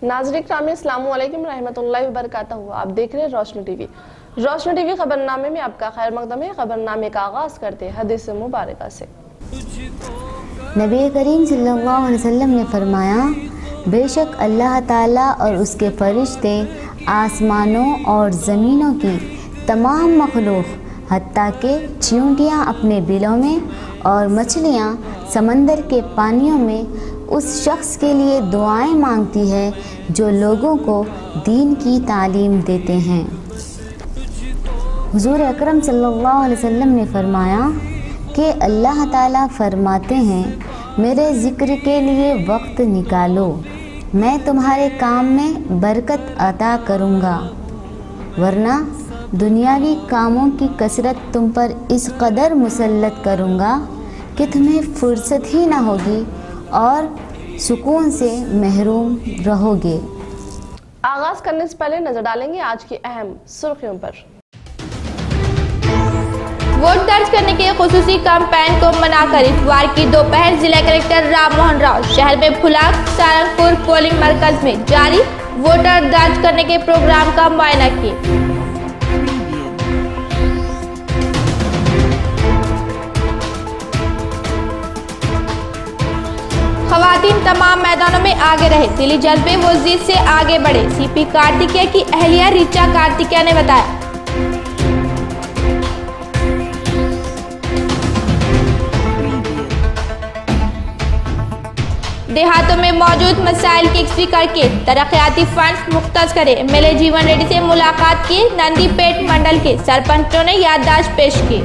नाज़रीन ग्रामी अस्सलाम वालेकुम रहमतुल्लाहि व बरकातहू। आप देख रहे हैं रोशनी टीवी। रोशनी टीवी खबरनामे में आपका खैर मकदम है। खबरनामे का आगाज करते हैं हदीस मुबारक से। नबी करीम सल्लल्लाहु अलैहि वसल्लम ने फरमाया, बेशक अल्लाह ताला और उसके फरिश्ते आसमानों और ज़मीनों की तमाम मखलूक हत्ता के चींटियाँ अपने बिलों में और मछलियाँ समंदर के पानियों में उस शख्स के लिए दुआएं मांगती है जो लोगों को दीन की तालीम देते हैं। हुज़ूर अकरम सल्लल्लाहु अलैहि वसल्लम ने फरमाया कि अल्लाह ताला फरमाते हैं, मेरे ज़िक्र के लिए वक्त निकालो, मैं तुम्हारे काम में बरकत अता करूँगा, वरना दुनियावी कामों की कसरत तुम पर इस कदर मुसल्लत करूँगा कि तुम्हें फुर्सत ही ना होगी और सुकून से महरूम रहोगे। आगाज करने से पहले नजर डालेंगे आज की अहम सुर्खियों पर। वोट दर्ज करने के खुसूसी कैंपेन को मनाकर इतवार की दोपहर जिला कलेक्टर राम मोहन राव शहर में फुलाक सारंगपुर पोलिंग मरकज में जारी वोटर दर्ज करने के प्रोग्राम का मुआयना किए। खवातीन तमाम मैदानों में आगे रहे, दिली जज्बे व जिद से आगे बढ़े, सीपी कार्तिकेय की अहलिया ऋचा कार्तिकेय ने बताया। देहातों में मौजूद मसाइल की यकसी करके तरक्याती फंड मुख्तस करे, एमएलए जीवन रेड्डी से मुलाकात की, नंदीपेट मंडल के सरपंचों ने याददाश्त पेश की।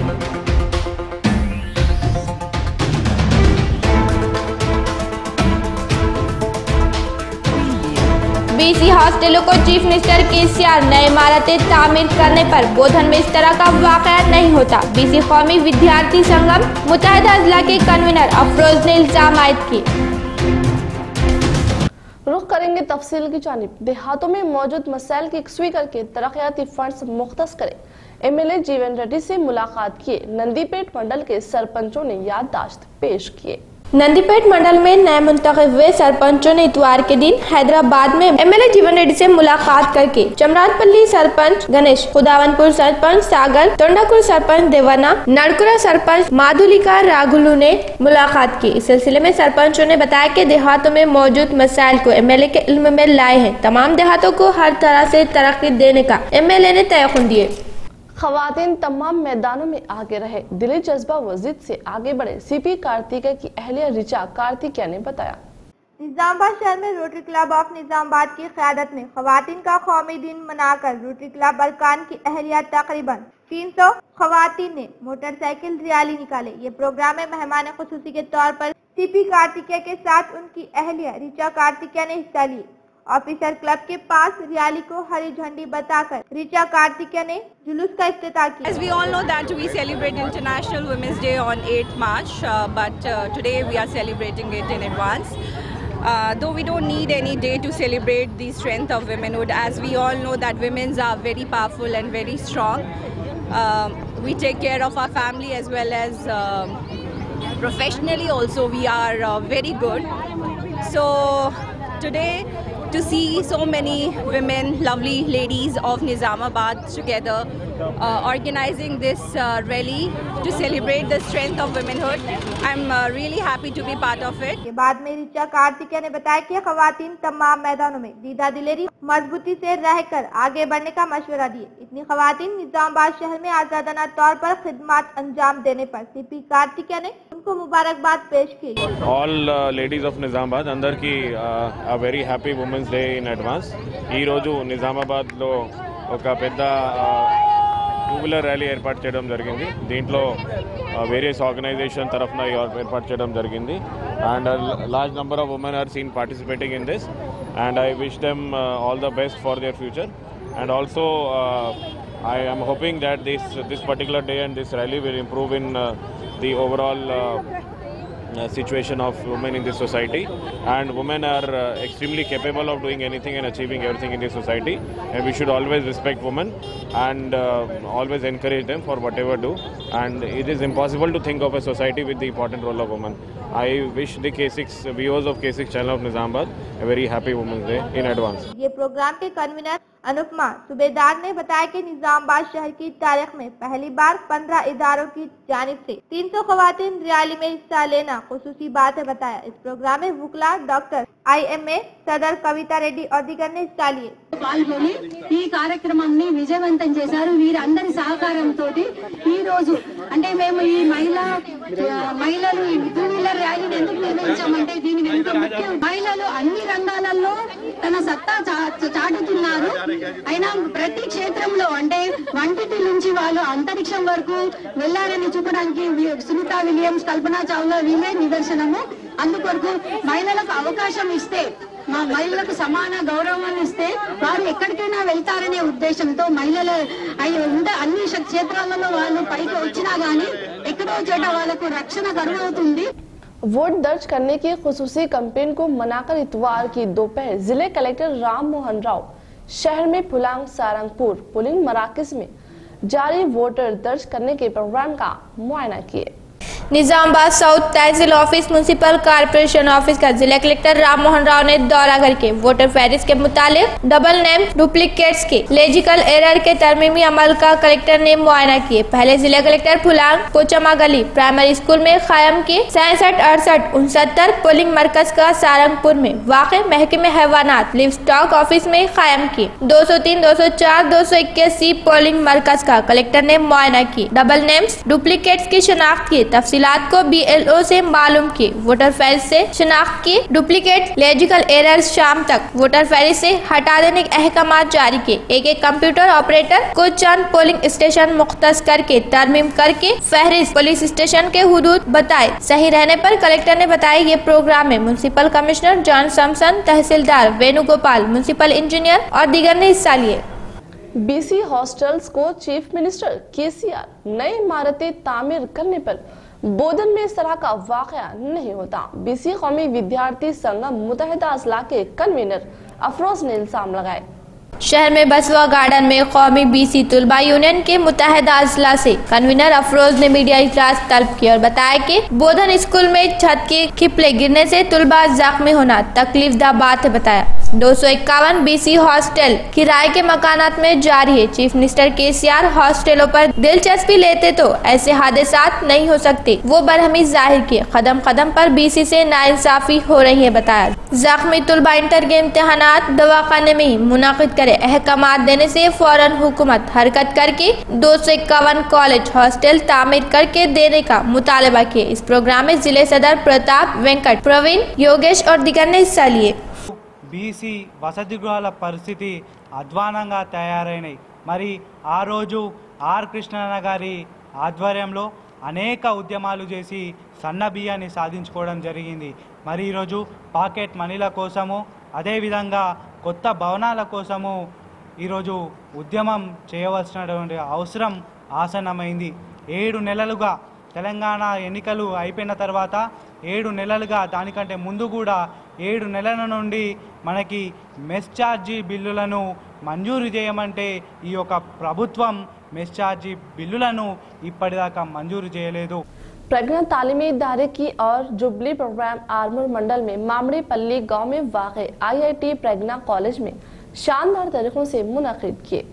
बीसी हॉस्टलों को चीफ मिनिस्टर केसीआर नए इमारतें तामीर करने पर बोधन में इस तरह का वाकया नहीं होता, बीसी कौमी विद्यार्थी संगम मुत्तहिदा अजला के कन्वीनर अफरोज ने इल्जाम आयद किए। रुख करेंगे तफसील की जानिब। देहातों में मौजूद मसाइल की यकसी करके तरक्याती फंड्स मुख्तस करे, एमएलए जीवन रेड्डी से मुलाकात किए, नंदीपेट मंडल के सरपंचों ने याददाश्त पेश किए। नंदीपेट मंडल में नए मुंतखब हुए सरपंचों ने इतवार के दिन हैदराबाद में एमएलए जीवन रेड्डी से मुलाकात करके चमरातपल्ली सरपंच गणेश, खुदावनपुर सरपंच सागर, तोंडाकुर सरपंच देवाना, नड़कुरा सरपंच माधुलिका राघुलू ने मुलाकात की। इस सिलसिले में सरपंचों ने बताया कि देहातों में मौजूद मसाइल को एमएलए के इल्म में लाए हैं, तमाम देहातों को हर तरह से तरक्की देने का एमएलए ने तयक़ुन दिए। खवातीन तमाम मैदानों में आगे रहे, दिली जज्बा व जिद से आगे बढ़े, सीपी कार्तिकेय की अहलिया ऋचा कार्तिकेय ने बताया। निजामाबाद शहर में रोटरी क्लब ऑफ निजामाबाद की क़यादत में खवातीन का कौमी दिन मनाकर रोटरी क्लब अरकान की अहलिया तकरीबन 300 खवातीन ने मोटरसाइकिल रैली निकाले। ये प्रोग्राम में मेहमान खुसूसी के तौर पर सीपी कार्तिकेय के साथ उनकी अहलिया ऋचा कार्तिकेय ने हिस्सा लिए। ऑफिसर क्लब के पास रैली को हरी झंडी बताकर ऋचा कार्तिकेय ने जुलूस का इफ्तिताह किया। As we all know that we celebrate International Women's Day on 8th March, but today we are celebrating it in advance. Though we don't need any day to celebrate the strength of womanhood, as we all know that women are very powerful and very strong. We take care of our family as well as professionally also we are very good. So today, to see so many women, lovely ladies of Nizamabad together organizing this rally to celebrate the strength of womanhood, I'm really happy to be part of it. के बाद में ऋचा कार्तिकेय ने बताया कि खवातीन तमाम मैदानों में दीदा दिलेरी मजबूती से रहकर आगे बढ़ने का मशवरा दिए। इतनी खवातीन निजामाबाद शहर में आजादाना तौर पर खिदमत अंजाम देने पर सीपी कार्तिकेय ने उनको मुबारकबाद पेश की। All ladies of Nizamabad అందరికీ a very happy women's day in advance. ఈ రోజు నిజామాబాద్ లో ఒక పెద్ద టూ-వీలర్ ర్యాలీ ఏర్పాటు చేయడం జరిగింది. దీంట్లో వేరియస్ ఆర్గనైజేషన్ తరఫున ఏర్పాటు చేయడం జరిగింది. And large number of women are seen participating in this and I wish them all the best for their future. And also I am hoping that this particular day and this rally will improve in the overall situation of women in this society, and women are extremely capable of doing anything and achieving everything in this society, and we should always respect women and always encourage them for whatever do, and it is impossible to think of a society with the important role of women. I wish the K6 viewers of K6 channel of Nizamabad a very happy Women's Day in advance. ये programme के convener Anupama सूबेदार ने बताया कि निजामाबाद शहर की तारीख में पहली बार 15 इदारों की जानिब से 300 खवातीन रैली में हिस्सा लेना खुसूसी बात है बताया। इस प्रोग्राम में वुकला डॉक्टर IMA सदर कविता रेड्डी और दीगर ने हिस्सा लिए। పాల్గొని ఈ కార్యక్రమాన్ని విజయవంతం చేశారు। వీరందరి సహకారంతోటి ఈ రోజు అంటే మేము ఈ మహిళలు టూ వీలర్ ర్యాలీని ఎందుకు నిర్వహించామంటే దీని వెనుక ముఖ్యం మహిళలు అన్ని రంగాలలో తన సత్తా చాటుతున్నారు। అయినా ప్రతి క్షేత్రంలో అంటే వంటిటి నుంచి వాళ్ళు అంతరిక్షం వరకు వెళ్లారని చూపడానికి సునీతా విలియమ్స్, కల్పనా చావ్లా వీళ్ళే నిదర్శనము। అందుకొరకు మహిళలకు అవకాశం ఇస్తే మా మహిళలకు సమాన గౌరవాన్ని ఇస్తే వారు ఎక్కడికైనా వెళ్తారనే ఉద్దేశంతో మహిళల అన్ని క్షేత్రాలలో వాళ్ళు పైకి వచ్చినా గానీ ఎక్కడో చోట వాళ్ళకు రక్షణ కరువవుతుంది। वोट दर्ज करने की खुसूसी कैंपेन को मनाकर इतवार की दोपहर जिले कलेक्टर राम मोहन राव शहर में फुलांग सारंगपुर पोलिंग मराकज में जारी वोटर दर्ज करने के प्रोग्राम का मुआयना किए। निजामाबाद साउथ तहसील ऑफिस म्युनिसिपल कॉर्पोरेशन ऑफिस का जिला कलेक्टर राम मोहन राव ने दौरा करके वोटर फहरिस्त के मुतालिक डबल नेम डुप्लीकेट्स के लेजिकल एरर के तरमीमी अमल का कलेक्टर ने मुआयना किए। पहले जिला कलेक्टर फुलांग कोचमा गली प्राइमरी स्कूल में कायम किए 676869 पोलिंग मरकज का सारंगपुर में वाक़ महकमे हैवानात लिव स्टॉक ऑफिस में कायम किए 203, 204, 281 पोलिंग मरकज का कलेक्टर ने मुआयना की। डबल नेम्स डुप्लीकेट्स की शनाख्त की तफसीलात को BLO से मालूम की। वोटर फहरिस्त से शनाख्त की डुप्लीकेट लेजिकल एरर्स शाम तक वोटर फहरिस्त से हटा देने के अहकाम जारी किए। एक कंप्यूटर ऑपरेटर को चंद पोलिंग स्टेशन मुख्तस करके तरमीम करके फहरिस्त पुलिस स्टेशन के हुदूद बताए सही रहने पर कलेक्टर ने बताया। ये प्रोग्राम में म्युनिसिपल कमिश्नर जॉन सैमसन, तहसीलदार वेणुगोपाल, म्युनिसिपल इंजीनियर और दीगर ने हिस्सा लिए। BC हॉस्टल्स को चीफ मिनिस्टर KCR नई इमारतें तामीर करने पर बोधन में इस तरह का वाकया नहीं होता। BC कौमी विद्यार्थी संगम मुत्तहिदा अजला के कन्वीनर अफरोज ने इल्जाम लगाए। शहर में बसवा गार्डन में कौमी BC तुलबा यूनियन के मुत्तहिदा अजला से कन्वीनर अफरोज ने मीडिया इजलास तलब किया और बताया कि बोधन स्कूल में छत के खिपले गिरने से तुलबा जख्मी होना तकलीफदा बात है बताया। 251 BC हॉस्टल किराए के मकानात में जारी है। चीफ मिनिस्टर KCR हॉस्टलों पर दिलचस्पी लेते तो ऐसे हादसात नहीं हो सकते। वो बरहमी जाहिर किए। कदम कदम पर BC से नाइंसाफी हो रही है बताया। जख्मी तुलबा इंटर के इम्तिहानात दवाखाने में ही मुनाकिद करे अहकामात देने से फौरन हुकूमत हरकत करके 251 कॉलेज हॉस्टल तामीर करके देने का मुतालबा किए। इस प्रोग्राम में जिले सदर प्रताप, वेंकट, प्रवीण, योगेश और दीगर ने हिस्सा लिए। BC వసతి గృహాల పరిస్థితి అధ్వానంగా తయారైనాయి। మరి ఆ రోజు ఆర్ కృష్ణన్న గారి ఆధ్వర్యంలో అనేక ఉద్యమాలు చేసి సన్న బియ్యాన్ని సాధించుకోవడం జరిగింది। మరి ఈరోజు పాకెట్ మనీల కోసము అదేవిధంగా కొత్త భవనాల కోసము ఈరోజు ఉద్యమం చేయవలసినటువంటి అవసరం ఆసన్నమైంది। 7 నెలలుగా తెలంగాణ ఎన్నికలు అయిపోయిన తర్వాత 7 నెలలుగా దానికంటే ముందు కూడా 7 నెలల నుండి మనకి మెస్ ఛార్జీ బిల్లులను మంజూరు చేయమంటే ఈ యొక్క ప్రభుత్వం మెస్ ఛార్జీ బిల్లులను ఇప్పటిదాకా మంజూరు చేయలేదు। प्रज्ञा तालीमी इदारे की और जुबली प्रोग्राम आरमूर मंडल में मामड़ीपल्ली गांव में वाक़े IIT प्रज्ञा कॉलेज में शानदार तरीकों से मुनाकिद किए।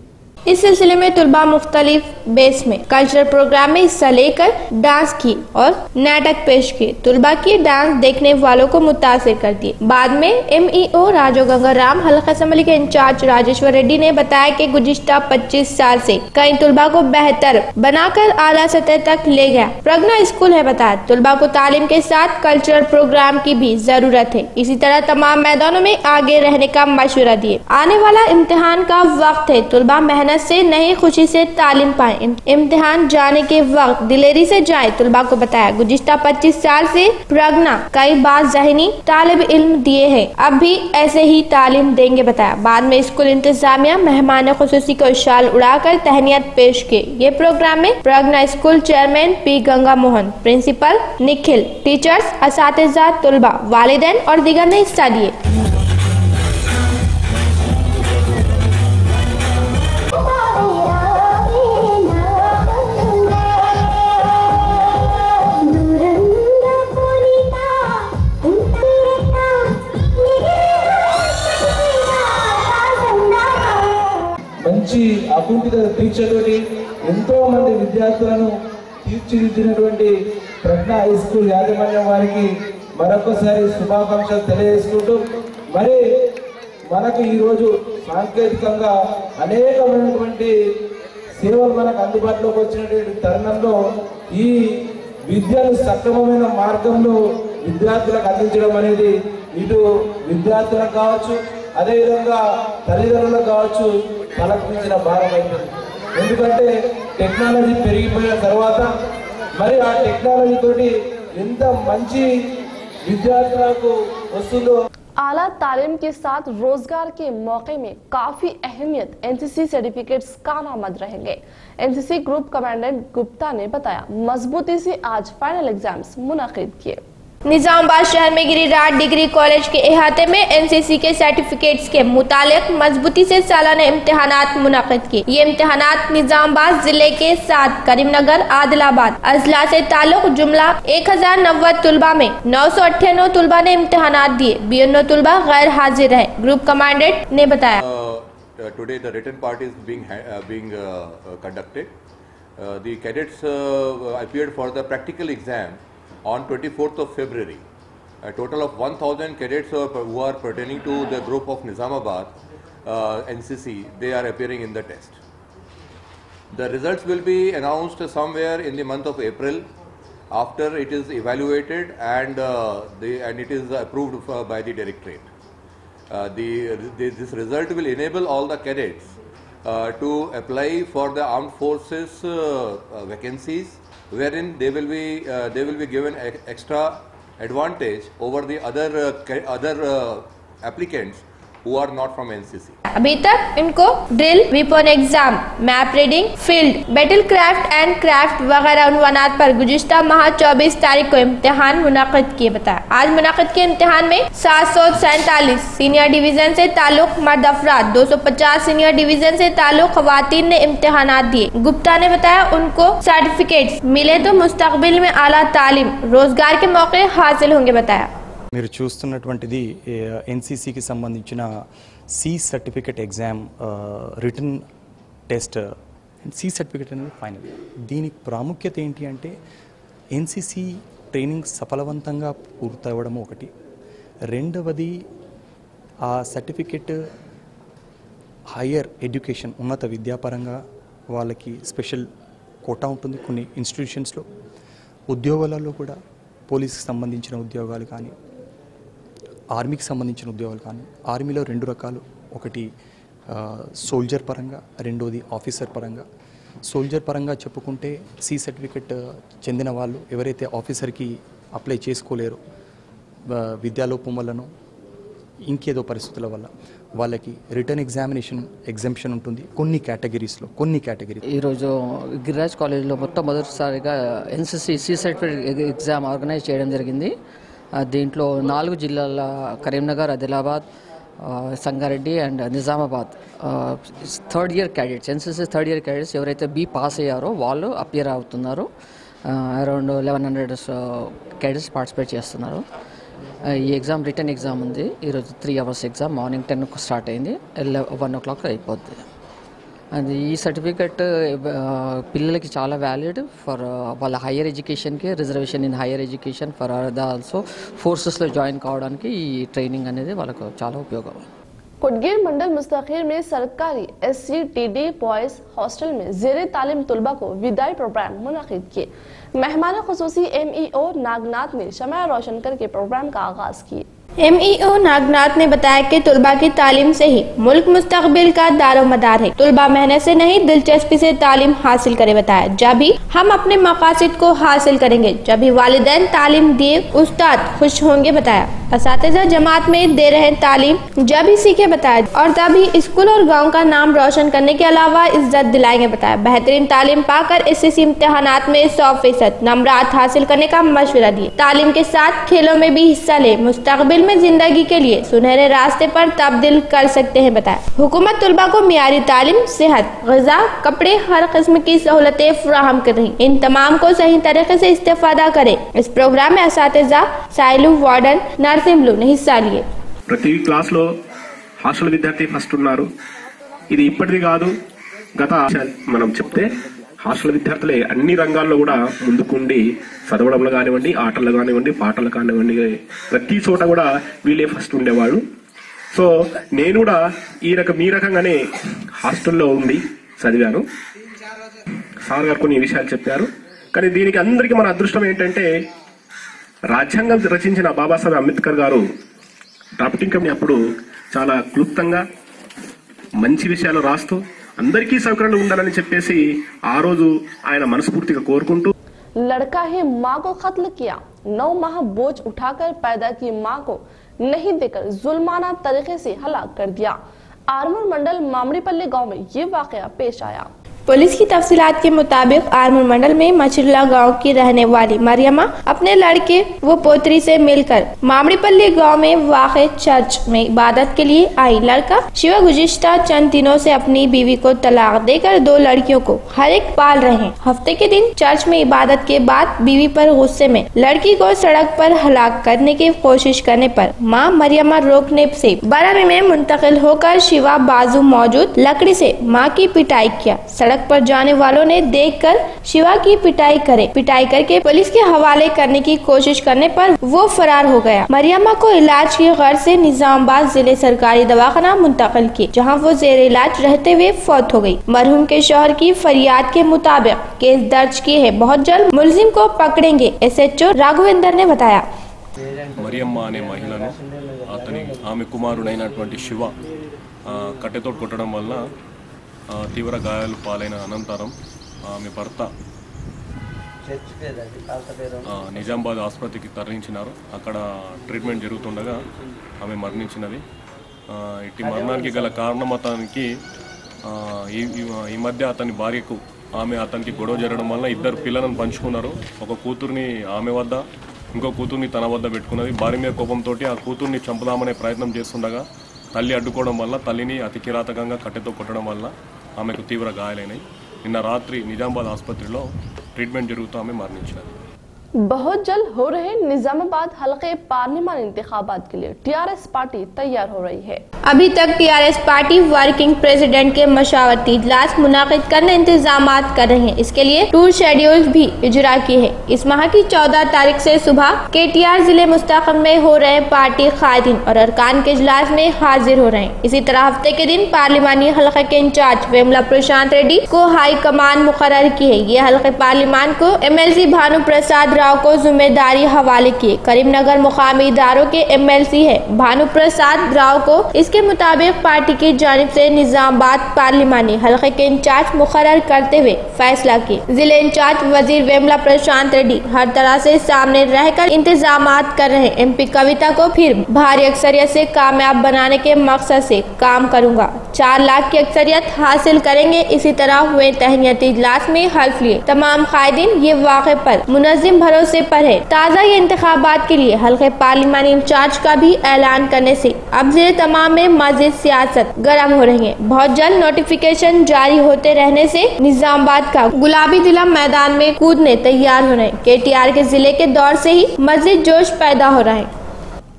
इस सिलसिले में तुलबा मुख्तलिफ बेस में कल्चरल प्रोग्राम में हिस्सा लेकर डांस की और नाटक पेश किए। तुलबा की डांस देखने वालों को मुतासिर कर दिए। बाद में MEO राजो गंगाराम, हल्का असम्बली के इंचार्ज राजेश्वर रेड्डी ने बताया कि गुज़िश्ता 25 साल से कई तुलबा को बेहतर बनाकर आला सतह तक ले गया प्रज्ञा स्कूल है बताया। तुलबा को तालीम के साथ कल्चरल प्रोग्राम की भी जरूरत है। इसी तरह तमाम मैदानों में आगे रहने का मशवरा दिए। आने वाला इम्तिहान का वक्त है, तुलबा मेहनत मेहनत से नई खुशी से तालीम पाए। इम्तिहान जाने के वक्त दिलेरी से जाए तलबा को बताया। गुज़िश्ता 25 साल से प्रज्ञा कई बार ज़हनी तालिब इल्म दिए हैं, अब भी ऐसे ही तालीम देंगे बताया। बाद में स्कूल इंतजामिया मेहमान खुसूसी को शाल उड़ाकर तहनियत पेश किए। ये प्रोग्राम में Pragna school chairman P Ganga Mohan, principal Nikhil, teachers, असातिज़ा, तलबा, वालिदैन और दीगर ने हिस्सा लिए। మంచి అకుంఠిత దీక్షతోటి ఎంతో మంది విద్యార్థులను తీర్చిదిద్దినటువంటి ప్రజ్ఞా హై స్కూల్ యాజమాన్యం వారికి మరొకసారి శుభాకాంక్షలు తెలియజేసుకుంటూ, మరి మనకు ఈరోజు సాంకేతికంగా అనేకమైనటువంటి సేవలు మనకు అందుబాటులోకి వచ్చినటువంటి తరుణంలో ఈ విద్యను సక్రమమైన మార్గంలో విద్యార్థులకు అందించడం అనేది ఇటు విద్యార్థులకు కావచ్చు, అదేవిధంగా తల్లిదండ్రులకు కావచ్చు తలకు మించిన భారం అవుతుంది. ఎందుకంటే టెక్నాలజీ పెరిగిపోయిన తర్వాత మరి ఆ టెక్నాలజీ తోటి ఎంత మంచి విద్యార్థులకు వస్తుందో। आला तालीम के साथ रोजगार के मौके में काफी अहमियत एनसीसी सर्टिफिकेट्स कारआमद रहेंगे। एनसीसी ग्रुप कमांडेंट गुप्ता ने बताया। मजबूती से आज फाइनल एग्जाम्स मुनाकिद किए। निजामाबाद शहर में गिरिराज डिग्री कॉलेज के अहाते में एनसीसी के सर्टिफिकेट्स के मुतालिक मजबूती से सालाना इम्तिहानात मुनाकिद किए। ये इम्तिहानात निजामाबाद जिले के 7 करीमनगर, आदिलाबाद अजला से ताल्लुक जुमला 1090 तुलबा में 998 तुलबा ने इम्तिहानात दिए। 92 तुलबा गैर हाजिर रहे। ग्रुप कमांडेंट ने बताया। Today the written part is being conducted. The cadets appeared for the practical exam on 24th of February. A total of 1000 cadets who are pertaining to the group of Nizamabad NCC, they are appearing in the test. The results will be announced somewhere in the month of April after it is evaluated and it is approved by the directorate. This result will enable all the cadets to apply for the armed forces vacancies, wherein they will be given extra advantage over the other applicants who are not from NCC. अभी तक इनको drill, weapon exam, map reading, field, battle craft and craft वगैरह उन्वानात पर गुज़िश्ता माह 24 तारीख को इम्तिहान मुनाकिद किए बताया। आज मुनाकिद के इम्तिहान में 747 सीनियर डिवीजन से ताल्लुक मर्द अफराद, 250 सीनियर डिवीजन से ताल्लुक खवातीन ने इम्तिहानात दिए। गुप्ता ने बताया उनको सर्टिफिकेट्स मिले तो मुस्तकबिल में आला तालीम, रोजगार के मौके हासिल होंगे बताया। మీరు చూస్తున్నటువంటిది ఎన్సీసీకి సంబంధించిన C certificate exam written test. C certificate అనేది ఫైనల్. దీనికి ప్రాముఖ్యత ఏంటి అంటే ఎన్సీసీ ట్రైనింగ్ సఫలవంతంగా పూర్తవడం ఒకటి, రెండవది ఆ సర్టిఫికేట్ హయ్యర్ ఎడ్యుకేషన్ ఉన్నత విద్యాపరంగా వాళ్ళకి స్పెషల్ కోటా ఉంటుంది కొన్ని ఇన్స్టిట్యూషన్స్లో. ఉద్యోగాలలో కూడా పోలీస్కి సంబంధించిన ఉద్యోగాలు కానీ, ఆర్మీకి సంబంధించిన ఉద్యోగాలు కానీ, ఆర్మీలో 2 రకాలు, ఒకటి సోల్జర్ పరంగా, రెండోది ఆఫీసర్ పరంగా. సోల్జర్ పరంగా చెప్పుకుంటే సి సర్టిఫికెట్ చెందిన వాళ్ళు ఎవరైతే ఆఫీసర్కి అప్లై చేసుకోలేరో విద్యాలోపం వల్లనో ఇంకేదో పరిస్థితుల వల్ల వాళ్ళకి రిటర్న్ ఎగ్జామ్షన్ ఉంటుంది కొన్ని కేటగిరీస్లో. ఈరోజు గిరిరాజ్ కాలేజ్లో మొట్టమొదటిసారిగా NCC C certificate exam organise చేయడం జరిగింది. దీంట్లో 4 జిల్లాల Karimnagar, Adilabad, Sangareddy and Nizamabad third year cadets, NCC third year cadets ఎవరైతే బి పాస్ అయ్యారో వాళ్ళు అపియర్ అవుతున్నారు. అరౌండ్ 1100 క్యాడెట్స్ పార్టిసిపేట్ చేస్తున్నారు. ఈ ఎగ్జామ్ రిటర్న్ ఎగ్జామ్ ఉంది. ఈరోజు 3 hours ఎగ్జామ్. మార్నింగ్ 10 స్టార్ట్ అయింది, 1 o'clock అయిపోద్ది. అది ఈ సర్టిఫికెట్ పిల్లలకి చాలా వ్యాలిడ్ ఫర్ వాళ్ళ హయ్యర్ ఎడ్యుకేషన్కి, reservation in higher education for also ఫోర్సెస్లో జాయిన్ కావడానికి ఈ ట్రైనింగ్ అనేది వాళ్ళకు చాలా ఉపయోగం. कोटगीर मंडल मुस्तखीर में सरकारी SCTD बॉयज हॉस्टल में ज़ेरे तालीम तुलबा को विदाई प्रोग्राम मुनाकिद किए। मेहमान खुसूसी MEO नागनाथ ने शमआ रोशन करके प्रोग्राम का आगाज किए। MEO नागनाथ ने बताया कि तुलबा की तालीम से ही मुल्क मुस्तकबिल का दारोमदार है। तुलबा मेहनत से नहीं दिलचस्पी से तालीम हासिल करे। बताया जब भी हम अपने मकासद को हासिल करेंगे, जब भी वालिदैन तालीम दिए उस्ताद खुश होंगे। बताया असातिज़ा जमात में दे रहे तालीम जब ही सीखे। बताया और तभी स्कूल और गाँव का नाम रोशन करने के अलावा इज्जत दिलाएंगे। बताया बेहतरीन तालीम पाकर SSC इम्तिहानात में 100% नंबरात हासिल करने का मशवरा दिए। तालीम के साथ खेलों में भी हिस्सा ले, मुस्तकबिल में जिंदगी के लिए सुनहरे रास्ते पर तब्दील कर सकते हैं। बताया हुकूमत तुलबा को मियारी तालीम, सेहत, ग़िज़ा, कपड़े, हर किस्म की सहूलतें फराहम कर रही। इन तमाम को सही तरीके से इस्तेफादा करे। इस प्रोग्राम में असातिज़ा, साइलू, वार्डन, नर्सिंग्లు हिस्सा लिए। ప్రతి క్లాస్లో హాస్టల్ విద్యార్థి ఫస్ట్ ఉన్నారు. ఇది ఇప్పటిది కాదు, గత మనం చెప్తే హాస్టల్ విద్యార్థులే అన్ని రంగాల్లో కూడా ముందుకుండి చదవడంలో కానివ్వండి, ఆటల్లో కానివ్వండి, పాటలు కానివ్వండి, ప్రతి చోట కూడా వీళ్ళే ఫస్ట్ ఉండేవాళ్ళు. సో నేను కూడా మీ రకంగానే హాస్టల్లో ఉండి చదివాను. సార్ గారు కొన్ని విషయాలు చెప్పారు. కానీ దీనికి అందరికీ మన అదృష్టం ఏంటంటే రాజ్యాంగం రచించిన బాబాసాహెబ్ అంబేద్కర్ గారు డ్రాఫ్టింగ్ కమిటీ అప్పుడు చాలా క్లుప్తంగా మంచి విషయాలు రాస్తూ అందరికీ సౌకర్యాలు ఉండాలని చెప్పేసి ఆ రోజు ఆయన మనస్ఫూర్తిగా కోరుకుంటూ लड़का ही माँ को कत्ल किया, 9 माह बोझ उठाकर पैदा की माँ को नहीं देकर जुल्माना तरीके से हलाक कर दिया। आरमूर मंडल मामड़ीपल्ली गांव में ये वाकया पेश आया। पुलिस की तफसीलात के मुताबिक आरमूर मंडल में मछुल्ला गांव की रहने वाली मरियमा अपने लड़के व पोतरी से मिलकर मामड़ीपल्ली गांव में वाक़े चर्च में इबादत के लिए आई। लड़का शिवा गुज़िश्ता चंद दिनों से अपनी बीवी को तलाक देकर 2 लड़कियों को हर एक पाल रहे हैं। हफ्ते के दिन चर्च में इबादत के बाद बीवी पर गुस्से में लड़की को सड़क पर हलाक करने की कोशिश करने पर माँ मरियमा रोकने से बरामदी में मुंतकिल होकर शिवा बाजू मौजूद लकड़ी से माँ की पिटाई किया। सड़क पर जाने वालों ने देखकर शिवा की पिटाई करके पुलिस के हवाले करने की कोशिश करने पर वो फरार हो गया। मरियमा को इलाज की गर्ज से निजामाबाद जिले सरकारी दवाखाना मुंतकिल किया, जहां वो जेर इलाज रहते हुए फौत हो गई। मरहूम के शौहर की फरियाद के मुताबिक केस दर्ज किए है, बहुत जल्द मुलजिम को पकड़ेंगे, SHO राघवेंद्र ने बताया। మరియమ్మ అనే మహిళను ఆమె కుమారుడైనటువంటి శివ కట్టెతో కొట్టడం వల్ల తీవ్ర గాయాలు పాలైన అనంతరం ఆమె భర్త నిజామాబాద్ ఆసుపత్రికి తరలించినారు. అక్కడ ట్రీట్మెంట్ జరుగుతుండగా ఆమె మరణించినది. ఇట్టి మరణానికి గల కారణం అతనికి ఈ మధ్య అతని భార్యకు అతనికి గొడవ జరగడం వల్ల 2 పిల్లలను పంచుకున్నారు. ఒక కూతుర్ని ఆమె వద్ద, ఇంకో కూతుర్ని తన వద్ద పెట్టుకున్నది. భార్య మీద కోపంతో ఆ కూతుర్ని చంపుదామనే ప్రయత్నం చేస్తుండగా తల్లి అడ్డుకోవడం వల్ల తల్లిని అతి కిరాతకంగా కట్టెతో కొట్టడం వల్ల ఆమెకు తీవ్ర గాయాలైనాయి. నిన్న రాత్రి నిజామాబాద్ ఆసుపత్రిలో ట్రీట్మెంట్ జరుగుతూ ఆమె మరణించినది. बहुत जल्द हो रहे निजामाबाद हल्के पार्लियामान इंतखाबात के लिए TRS पार्टी तैयार हो रही है। अभी तक TRS पार्टी वर्किंग प्रेसिडेंट के मशावरती इजलास मुनाकिद करने इंतजामात कर रही है। इसके लिए टूर शेड्यूल भी इजरा किए हैं। इस माह की 14 तारीख से सुबह KTR जिले मुस्तक़िल में हो रहे पार्टी कायदीन और अरकान के इजलास में हाजिर हो रहे हैं। इसी तरह हफ्ते के दिन पार्लिमानी हल्के के इंचार्ज वेमला प्रशांत रेड्डी को हाई कमान मुकर्रर की है। ये हल्के पार्लिमान को MLC भानु प्रसाद को जिम्मेदारी हवाले किए। करीमनगर मुकामी इदारों के MLC है भानु प्रसाद राव को इसके मुताबिक पार्टी की जानिब से निजामाबाद पार्लिमानी हल्के के इंचार्ज मुकर्रर करते हुए फैसला किए। जिले इंचार्ज वजीर वेमला प्रशांत रेड्डी हर तरह से सामने रहकर इंतजामात कर रहे। MP कविता को फिर भारी अक्सरियत से कामयाब बनाने के मकसद से काम करूंगा, 4 लाख की अक्सरियत हासिल करेंगे। इसी तरह हुए तहनीती इजलास में हल्फ लिए तमाम कायदीन ये वाक़े पर मुनज़्ज़िम भरोसे पर है। ताज़ा ये इंतखाबात के लिए हल्के पार्लिमानी इंचार्ज का भी ऐलान करने से अब जिले तमाम में मज़ीद सियासत गर्म हो रही है। बहुत जल्द नोटिफिकेशन जारी होते रहने से निजामाबाद का गुलाबी जिला मैदान में कूदने तैयार हो रहे हैं। KTR के जिले के दौर से ही मज़ीद जोश पैदा हो रहा है।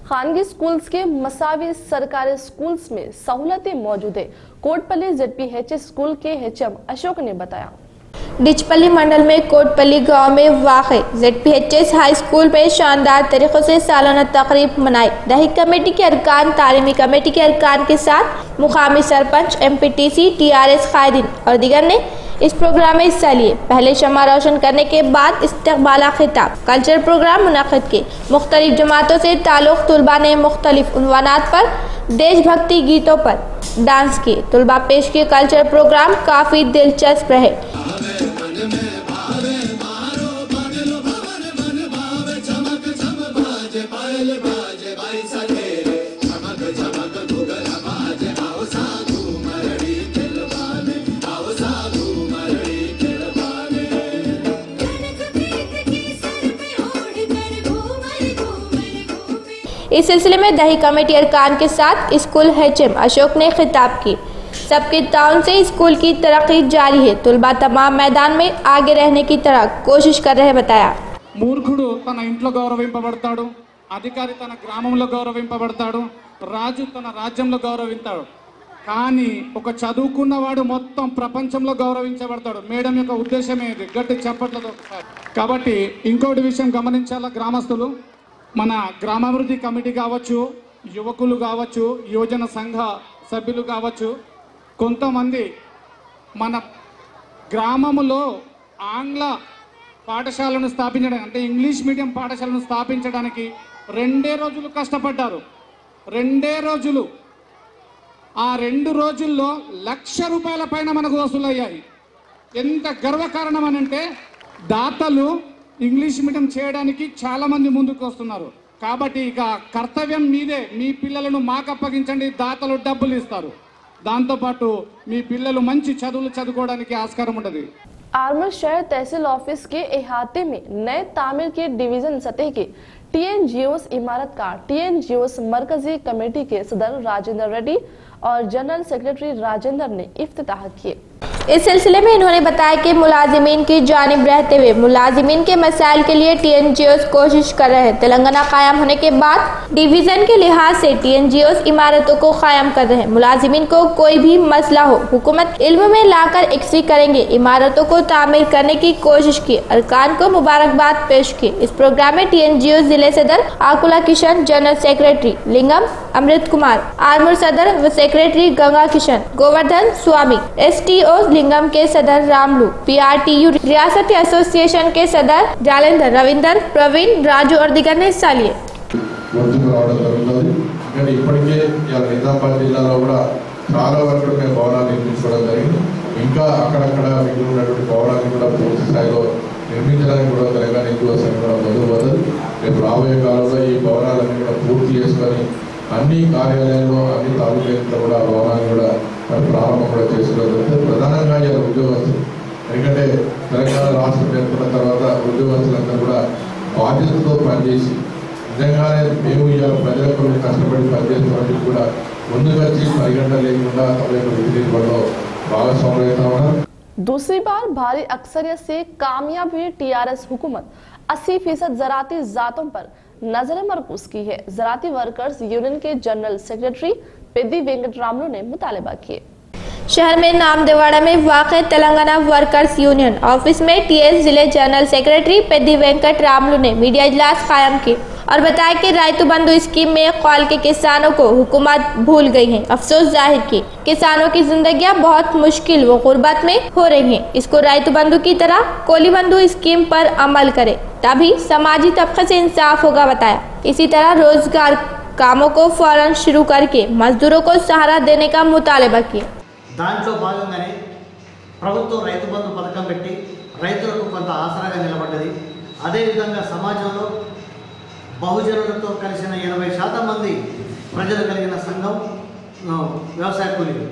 खानगी स्कूल्स के मसावी सरकारी स्कूल्स में सहूलतें मौजूद है। कोटपल्ली ZPHS स्कूल के HM अशोक ने बताया। डिचपल्ली मंडल में कोटपल्ली गांव में वाक़े ZPHS हाई स्कूल में शानदार तरीक़ों से सालाना तक़रीब मनाई। दही कमेटी के अरकान, तालीमी कमेटी के अरकान के साथ मुकामी सरपंच, MPTC, TRS कायदीन और दीगर ने इस प्रोग्राम में हिस्सा लिए। पहले शम्मा रोशन करने के बाद इस्तकबाला खिताब, कल्चर प्रोग्राम मुनक़िद किए। मुख्तलिफ जमातों से ताल्लुक़ तुलबा ने मुख्तलिफ उन्वानात पर देशभक्ति गीतों पर डांस किए। तुलबा पेश किए कल्चर प्रोग्राम काफ़ी दिलचस्प रहे। इस सिलसिले में दही कमेटी अरकान के साथ स्कूल HM अशोक ने खिताब की। सबके ताउन से स्कूल की तरक्की जारी है। तुलबा तमाम मैदान में आगे रहने की तरह कोशिश कर रहे बताया। मूर्खुడు తన ఇంట్లో గౌరవింపబడతాడు, అధికారి తన గ్రామంలో గౌరవింపబడతాడు, రాజు తన రాజ్యంలో గౌరవింతాడు. కానీ ఒక చదువుకున్నవాడు మొత్తం ప్రపంచంలో గౌరవించబడతాడు. మేడం యొక్క ఉద్దేశమే ఇది. గట్టి చప్పట్లతో ఒకసారి. కాబట్టి ఇంకోటి విషయం గమనించాలా గ్రామస్తులు, మన గ్రామాభివృద్ధి కమిటీ కావచ్చు, యువకులు కావచ్చు, యువజన సంఘ సభ్యులు కావచ్చు, కొంతమంది మన గ్రామంలో ఆంగ్ల పాఠశాలను స్థాపించడానికి, అంటే ఇంగ్లీష్ మీడియం పాఠశాలను స్థాపించడానికి 2 రోజులు కష్టపడ్డారు. 2 రోజులు. ఆ 2 రోజుల్లో ₹1,00,000 పైన మనకు వసూలయ్యాయి. ఎంత గర్వకారణం అనంటే దాతలు ఇంగ్లీష్ మీడియం చేయడానికి చాలా మంది ముందుకు వస్తున్నారు. కాబట్టి ఇక కర్తవ్యం మీదే. మీ పిల్లలను మాకు అప్పగించండి, దాతలు డబ్బులు ఇస్తారు. దాంతో పాటు మీ పిల్లలు మంచి చదువులు చదువుకోవడానికి ఆస్కారం ఉంటుంది. आर्मर शहर तहसील ऑफिस के अहाते में नए तामीर के डिवीजन सतह के TNGOs इमारत का TNGOs मरकजी कमेटी के सदर राजेंद्र रेड्डी और जनरल सेक्रेटरी राजेंद्र ने इफ्तिताह किए। इस सिलसिले में इन्होंने बताया कि मुलाजिमीन की जानिब रहते हुए मुलाजिमीन के मसाइल के लिए TNGOs कोशिश कर रहे हैं। तेलंगाना कायम होने के बाद डिवीजन के लिहाज से TNGOs इमारतों को कायम कर रहे हैं। मुलाजिमीन को कोई भी मसला हो हुकूमत इल्म में लाकर इकट्ठी करेंगे। इमारतों को तामीर करने की कोशिश की। अरकान को मुबारकबाद पेश की। इस प्रोग्राम में TNGOs जिले सदर आकुला किशन, जनरल सेक्रेटरी लिंगम अमृत कुमार, आर्मर सदर व सेक्रेटरी गंगा किशन, गोवर्धन स्वामी, STO लिंगम के सदर रामलू, PRTU रियासती एसोसिएशन के सदर जालेंद्र, रविंदर, प्रवीण, राजू और दिगर ने हिस्सा लिए। ఇప్పటికే నిజామాబాద్ జిల్లాలో కూడా చాలా వరకు మేము భవనాలు నిర్మించుకోవడం జరిగింది. ఇంకా అక్కడక్కడ మిగిలి ఉన్నటువంటి భవనాన్ని కూడా పూర్తి స్థాయిలో నిర్మించడానికి కూడా తెలంగాణ యువ సంఘం కూడా మొదలు పోతుంది. రేపు రాబోయే కాలంలో ఈ భవనాలన్నీ కూడా పూర్తి చేసుకొని అన్ని కార్యాలయాల్లో అన్ని తాలూకాలో కూడా భవనాన్ని కూడా ప్రారంభం కూడా చేసుకోవడం జరుగుతుంది. ప్రధానంగా ఇలా ఉద్యోగస్తులు, ఎందుకంటే తెలంగాణ రాష్ట్రం ఏర్పడిన తర్వాత ఉద్యోగస్తులందరూ కూడా బాధ్యతతో పనిచేసి నిజంగానే మేము ఇలా ప్రజలకు కష్టపడి పనిచేస్తామని కూడా ముందుకు వచ్చి పరిగణన లేకుండా తమ యొక్క విధిలో భాగస్వాములు అవుతా ఉన్నారు. दूसरी बार भारी अक्सरियत से कामयाब हुई TRS हुकूमत 80% ज़राती ज़ातों पर नजर मरकूज की है। ज़राती वर्कर्स यूनियन के जनरल सेक्रेटरी पेद्दी वेंकटरामलू ने मुतालबा किए। शहर में नामदेवाड़ा में वाक़ तेलंगाना वर्कर्स यूनियन ऑफिस में TS जिले जनरल सेक्रेटरी पेद्दी वेंकटरामलू ने मीडिया इजलास कायम किए और बताया कि रायतु बंधु स्कीम में कौल के किसानों को हुकूमत भूल गई है। अफसोस जाहिर की किसानों की जिंदगियां बहुत मुश्किल व गुर्बत में हो रही हैं। इसको रायतु बंधु की तरह कोली बंधु स्कीम पर अमल करे तभी समाजी तबके से इंसाफ होगा बताया। इसी तरह रोजगार कामों को फौरन शुरू करके मजदूरों को सहारा देने का मुतालबा किया। దాంట్లో భాగంగానే ప్రభుత్వం రైతు బంధు పథకం పెట్టి రైతులకు కొంత ఆసరాగా నిలబడ్డది. అదేవిధంగా సమాజంలో బహుజనులతో కలిసిన 80% మంది ప్రజలు కలిగిన సంఘం వ్యవసాయ కూలీలు.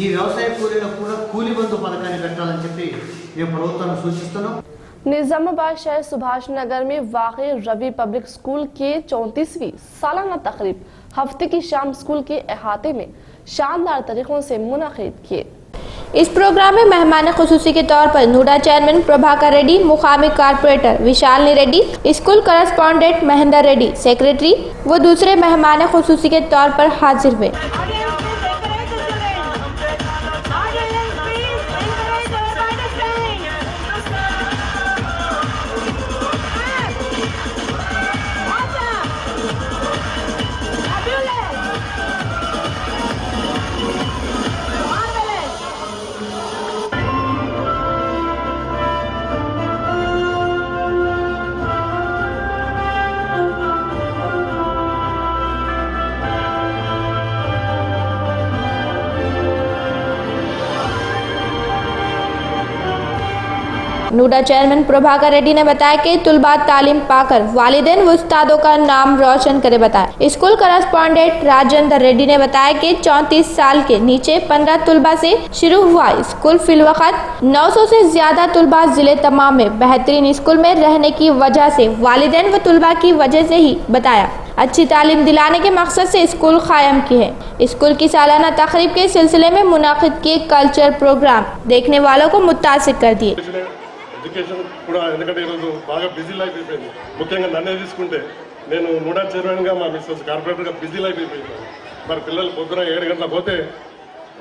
ఈ వ్యవసాయ కూలీలకు కూడా కూలీ బంధు పథకాన్ని పెట్టాలని చెప్పి మేము ప్రభుత్వాన్ని సూచిస్తున్నాం. निजामाबाद शहर सुभाष नगर में वाक़े रवि पब्लिक स्कूल के 34वीं सालाना तकरीब हफ्ते की शाम स्कूल के अहाते में शानदार तरीकों से मुनक़िद किए। इस प्रोग्राम में मेहमान खुसूसी के तौर पर नूडा चेयरमैन प्रभाकर रेड्डी, मुकामी corporator Vishalini Reddy, school correspondent Mahendra Reddy, secretary व दूसरे मेहमान खुसूसी के तौर पर हाजिर हुए। नूडा चेयरमैन प्रभाकर रेड्डी ने बताया कि तुलबा तालीम पाकर वालिदैन व उस्तादों का नाम रोशन करे बताया। स्कूल करस्पॉन्डेंट राजेंद्र रेड्डी ने बताया कि 34 साल के नीचे 15 तुलबा से शुरू हुआ स्कूल फिलवक्त 900 से ज्यादा तुलबा जिले तमाम में बेहतरीन स्कूल में रहने की वजह से वालिदैन व तुलबा की वजह से ही बताया अच्छी तालीम दिलाने के मकसद से स्कूल कायम की है। स्कूल की सालाना तकरीब के सिलसिले में मुनाकिद किए कल्चर प्रोग्राम देखने वालों को मुतासिर कर दिए। ఎడ్యుకేషన్ కూడా ఎందుకంటే ఈరోజు బాగా బిజీ లైఫ్ అయిపోయింది। ముఖ్యంగా నన్నే తీసుకుంటే నేను నూడా చైర్మన్గా మా మిస్సెస్ కార్పొరేటర్గా బిజీ లైఫ్ అయిపోయింది। మరి పిల్లలు పొద్దున 7 గంటలకు పోతే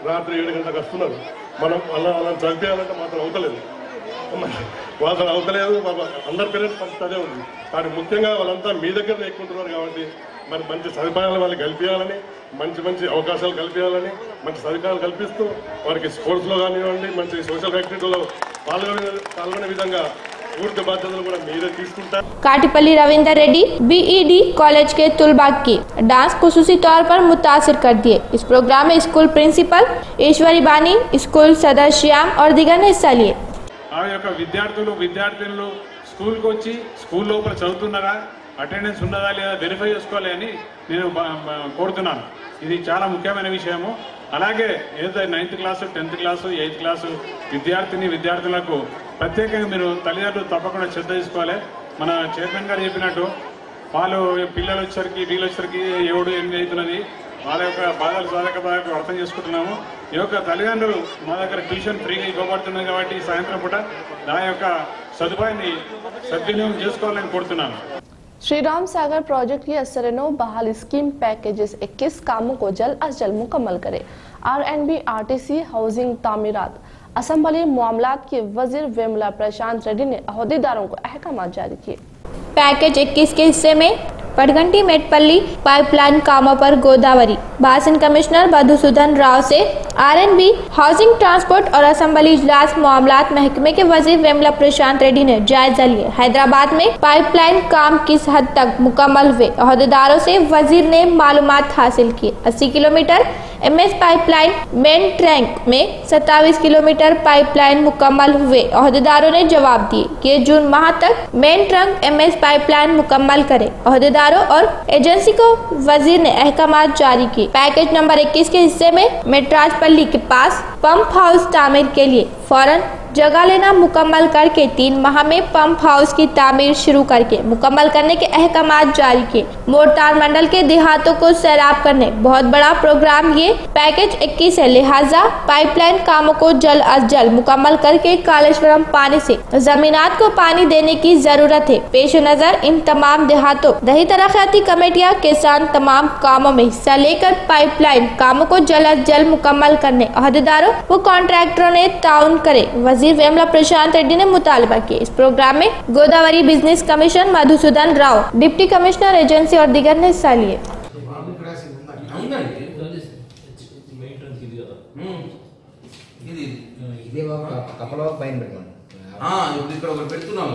రాత్రి 7 గంటలకు వస్తున్నారు। మనం వాళ్ళని చదివేయాలంటే మాత్రం అవుతలేదు, వాళ్ళని అవుతలేదు। అందరి పేరెంట్స్ పరిస్థితి అదే ఉంది। కానీ ముఖ్యంగా వాళ్ళంతా మీ దగ్గర ఎక్కుంటున్నారు కాబట్టి మరి మంచి సదుపాయాలు వాళ్ళకి కల్పించాలని, మంచి అవకాశాలు కల్పించాలని, మంచి సదుపాయాలు కల్పిస్తూ వారికి స్పోర్ట్స్లో కానివ్వండి, మంచి సోషల్ యాక్టివిటీలో పాల్గొనే విధంగా పూర్తి బాధ్యతలు కూడా మీరే తీసుకుంటారు। काटीपल्ली रविंदर रेड्डी बीईडी कॉलेज के तुलबा की डांस खुसूसी तौर पर मुतासिर कर दिए। इस प्रोग्राम में स्कूल प्रिंसिपल ईश्वरी बानी, स्कूल सदर श्याम और दिगर ने हिस्सा लिए। ఆ యొక్క విద్యార్థులు స్కూల్కి వచ్చి స్కూల్ లోపల చదువుతున్నారా, అటెండెన్స్ ఉన్నదా లేదా వెరిఫై చేసుకోవాలి అని నేను కోరుతున్నాను। ఇది చాలా ముఖ్యమైన విషయము। అలాగే ఏదైతే 9th class 10th class 8th class విద్యార్థులకు ప్రత్యేకంగా మీరు తల్లిదండ్రులు తప్పకుండా శ్రద్ధ తీసుకోవాలి। మన చైర్మన్ గారు చెప్పినట్టు వాళ్ళు పిల్లలు వీళ్ళు ఎవడు ఎన్ని అవుతున్నది, వాళ్ళ యొక్క బాధలు సాధక అర్థం చేసుకుంటున్నాము। ఈ యొక్క తల్లిదండ్రులు మా దగ్గర ట్యూషన్ ఫ్రీగా ఇవ్వబడుతున్నాయి కాబట్టి సాయంత్రం పూట దాని యొక్క సదుపాయాన్ని సద్వినియోగం చేసుకోవాలని కోరుతున్నాను। श्री राम सागर प्रोजेक्ट की असरनो बहाल स्कीम पैकेजेस 21 कामों को जल्द अज जल्द मुकम्मल करे। RNB RTC हाउसिंग तामीरात असम्बली मामलात के वजीर विमला प्रशांत रेड्डी ने अहदेदारों को अहकाम जारी किए। पैकेज 21 के हिस्से में पटगंटी मेटपल्ली पाइपलाइन कामों पर गोदावरी बासिन कमिश्नर मधुसूदन राव से RNB हाउसिंग ट्रांसपोर्ट और असेंबली इजलास मामलात महकमे के वजीर विमला प्रशांत रेड्डी ने जायजा लिया। हैदराबाद में पाइपलाइन काम किस हद तक मुकम्मल हुए, अहदेदारों से वजीर ने मालूमात हासिल की। 80 kilometre MS pipeline main trunk में 27 किलोमीटर पाइपलाइन मुकम्मल हुए। अहदेदारों ने जवाब दिए कि जून माह तक मेन ट्रंक MS पाइपलाइन मुकम्मल करे। अहदेदारों और एजेंसी को वजीर ने अहकामात जारी किए। पैकेज नंबर 21 के हिस्से में मेट्राजपल्ली के पास पंप हाउस तामीर के लिए फौरन जगह लेना मुकम्मल करके 3 माह में पंप हाउस की तामीर शुरू करके मुकम्मल करने के अहकामात जारी किए। मोरतार मंडल के देहातों को सैराब करने बहुत बड़ा प्रोग्राम ये पैकेज 21 है, लिहाजा पाइपलाइन कामों को जल्द अज जल्द मुकम्मल करके कालेश्वरम पानी से जमीनात को पानी देने की जरूरत है। पेश नजर इन तमाम देहातों दही तरक्याती कमेटियाँ किसान तमाम कामों में हिस्सा लेकर पाइपलाइन कामों को जल्द अज जल्द मुकम्मल करने अहदेदारों व कॉन्ट्रैक्टरों ने ताउन करे। वजीर विमला प्रशांत रेड्डी ने मुतालबा किया। इस प्रोग्राम में Godavari business commission Madhusudan Rao, deputy commissioner agency और दिगर ने हिस्सा लिए। ఇక్కడ ఒకటి పెడుతున్నాం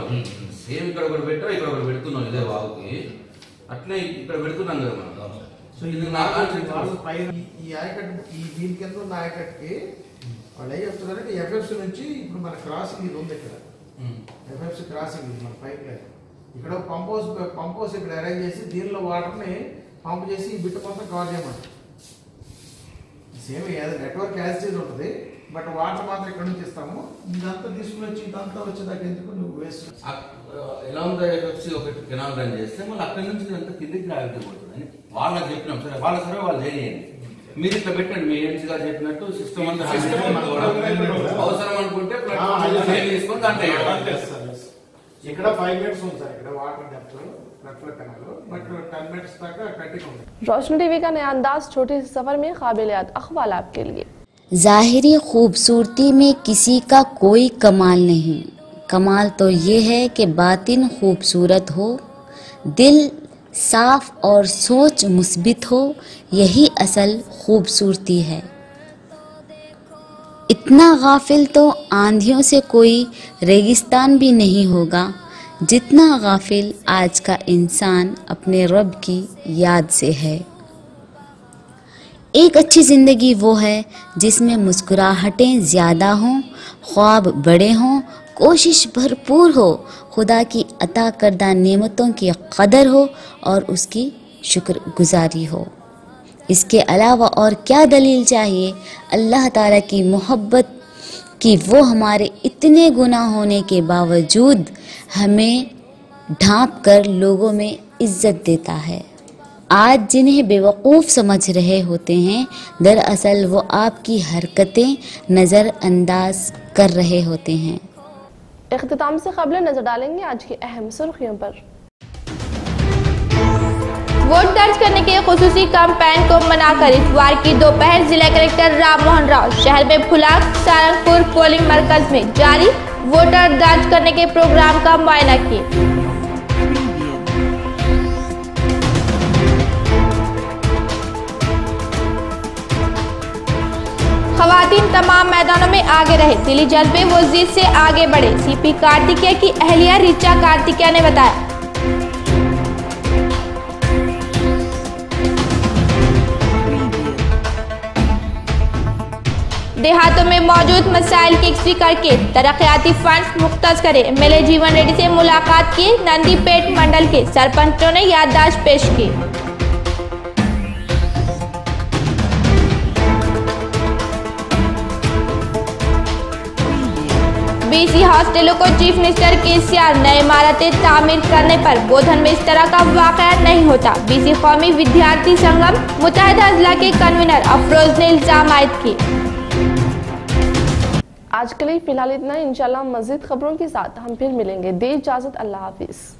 సేమ్ ఇక్కడ ఒకటి పెట్టా ఇక్కడ ఒకటి పెడుతున్నాం ఇదే వాగుకి అట్లే ఇక్కడ పెడుతున్నాం కదా మనం సో ఇది ఈ ఆయకట్టు ఈ దీని కింద ఉన్న ఆయకట్టుకి వాళ్ళు ఏం చెప్తున్నారంటే ఎఫ్ఎఫ్సి నుంచి ఇప్పుడు మన క్రాసింగ్ ఇది ఉంది ఇక్కడ ఎఫ్ఎఫ్సి క్రాసింగ్ ఇది మన పైప్ లైన్ ఇక్కడ పంప్ హౌస్ ఇక్కడ అరేంజ్ చేసి దీనిలో వాటర్ని పంప్ చేసి ఈ బిట్ట మొత్తం కవర్ చేయమంటారు సేమ్ నెట్వర్క్ యాజ్ ఇట్ ఉంటుంది బట్ వాటర్ మాత్రం ఇక్కడ నుంచి ఇస్తాము ఇదంతా తీసుకుని వచ్చి ఇదంతా వచ్చేదాకా ఎందుకు నువ్వు వేస్ట్ ఎలా ఉందో ఎఫ్ఎఫ్సి ఒకటి కెనాల్ రన్ చేస్తే మళ్ళీ అక్కడి నుంచి అంతా కిందికి గ్రావిటీ పోతుందని వాళ్ళకి చెప్పినాం సరే వాళ్ళ సరే వాళ్ళు చేయండి మీరు ఇట్లా పెట్టండి మీ ఏజెన్సీ గారు చెప్పినట్టు సిస్టమ్ అంతా అవసరం అనుకుంటే తీసుకొని దాంట్లో ఇక్కడ 5 మినిట్స్ ఉంది సార్ ఇక్కడ water depth network canal but 10 minutes దాకా కట్టింగ్ ఉంది। रोशनी टीवी का नया अंदाज छोटे से सफर में काबिलियत अखबार आपके लिए। ज़ाहिरी खूबसूरती में किसी का कोई कमाल नहीं, कमाल तो ये है कि बातिन खूबसूरत हो, दिल साफ और सोच मुस्बित हो, यही असल खूबसूरती है। इतना गाफिल तो आंधियों से कोई रेगिस्तान भी नहीं होगा जितना गाफिल आज का इंसान अपने रब की याद से है। एक अच्छी ज़िंदगी वो है जिसमें मुस्कुराहटें ज़्यादा हों, ख्वाब बड़े हों, कोशिश भरपूर हो, खुदा की अता करदा नेमतों की कदर हो और उसकी शुक्रगुजारी हो। इसके अलावा और क्या दलील चाहिए अल्लाह ताला की मोहब्बत कि वो हमारे इतने गुनाह होने के बावजूद हमें ढांप कर लोगों में इज्जत देता है। आज जिन्हें बेवकूफ़ समझ रहे होते हैं, दरअसल वो आपकी हरकतें नज़रअंदाज कर रहे होते हैं। इख्तिताम से क़ब्ल नजर डालेंगे आज की अहम सुर्खियों पर। वोट दर्ज करने के खुसूसी कैंपेन को मनाकर इतवार की दोपहर जिला कलेक्टर राम मोहन राव शहर में फुलाक सारंगपुर पोलिंग मरकज में जारी वोटर दर्ज करने के प्रोग्राम का मुआयना किए। खवातीन तमाम मैदानों में आगे रहे, दिली जज्बे वो जीत से आगे बढ़े, सीपी कार्तिकेय की अहलिया ऋचा कार्तिकेय ने बताया। देहातों में मौजूद मसाइल की यकसी करके तरक्याती फंड्स मुख्तस करे, एमएलए जीवन रेड्डी से मुलाकात की, नंदीपेट मंडल के सरपंचों ने याददाश्त पेश की। बीसी हॉस्टलों को चीफ मिनिस्टर केसीआर नए इमारतें तामीर करने पर बोधन में इस तरह का वाकया नहीं होता, बीसी कौमी विद्यार्थी संगम मुत्तहिदा अजला के कन्वीनर अफरोज ने इल्जाम आयद किए। आज के लिए फिलहाल इतना, इंशाल्लाह मज़ीद खबरों के साथ हम फिर मिलेंगे। दे इजाज़त, अल्लाह हाफिज़।